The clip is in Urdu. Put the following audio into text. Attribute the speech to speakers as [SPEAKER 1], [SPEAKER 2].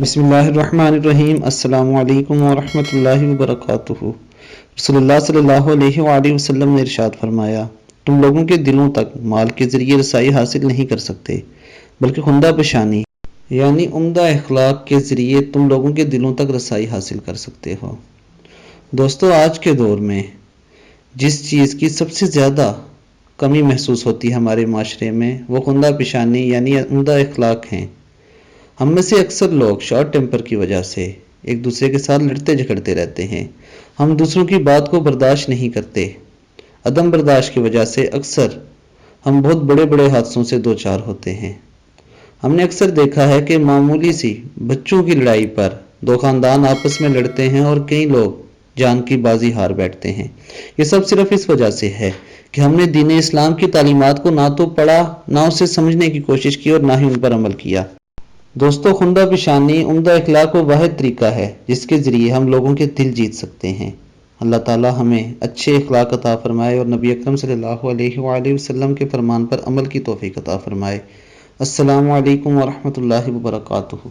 [SPEAKER 1] بسم اللہ الرحمن الرحیم۔ السلام علیکم ورحمۃ اللہ وبرکاتہ۔ رسول اللہ صلی اللہ علیہ وآلہ وسلم نے ارشاد فرمایا، تم لوگوں کے دلوں تک مال کے ذریعے رسائی حاصل نہیں کر سکتے، بلکہ خندہ پیشانی یعنی عمدہ اخلاق کے ذریعے تم لوگوں کے دلوں تک رسائی حاصل کر سکتے ہو۔ دوستو، آج کے دور میں جس چیز کی سب سے زیادہ کمی محسوس ہوتی ہے ہمارے معاشرے میں، وہ خندہ پیشانی یعنی عمدہ اخلاق ہیں۔ ہم میں سے اکثر لوگ شارٹ ٹیمپر کی وجہ سے ایک دوسرے کے ساتھ لڑتے جھگڑتے رہتے ہیں۔ ہم دوسروں کی بات کو برداشت نہیں کرتے۔ عدم برداشت کی وجہ سے اکثر ہم بہت بڑے بڑے حادثوں سے دوچار ہوتے ہیں۔ ہم نے اکثر دیکھا ہے کہ معمولی سی بچوں کی لڑائی پر دو خاندان آپس میں لڑتے ہیں اور کئی لوگ جان کی بازی ہار بیٹھتے ہیں۔ یہ سب صرف اس وجہ سے ہے کہ ہم نے دین اسلام کی تعلیمات کو نہ تو پڑھا، نہ اسے سمجھنے کی کوشش کی اور نہ ہی ان پر عمل کیا۔ دوستو، خندہ پیشانی عمدہ اخلاق وہ واحد طریقہ ہے جس کے ذریعے ہم لوگوں کے دل جیت سکتے ہیں۔ اللہ تعالی ہمیں اچھے اخلاق عطا فرمائے اور نبی اکرم صلی اللہ علیہ وآلہ وسلم کے فرمان پر عمل کی توفیق عطا فرمائے۔ السلام علیکم ورحمۃ اللہ وبرکاتہ۔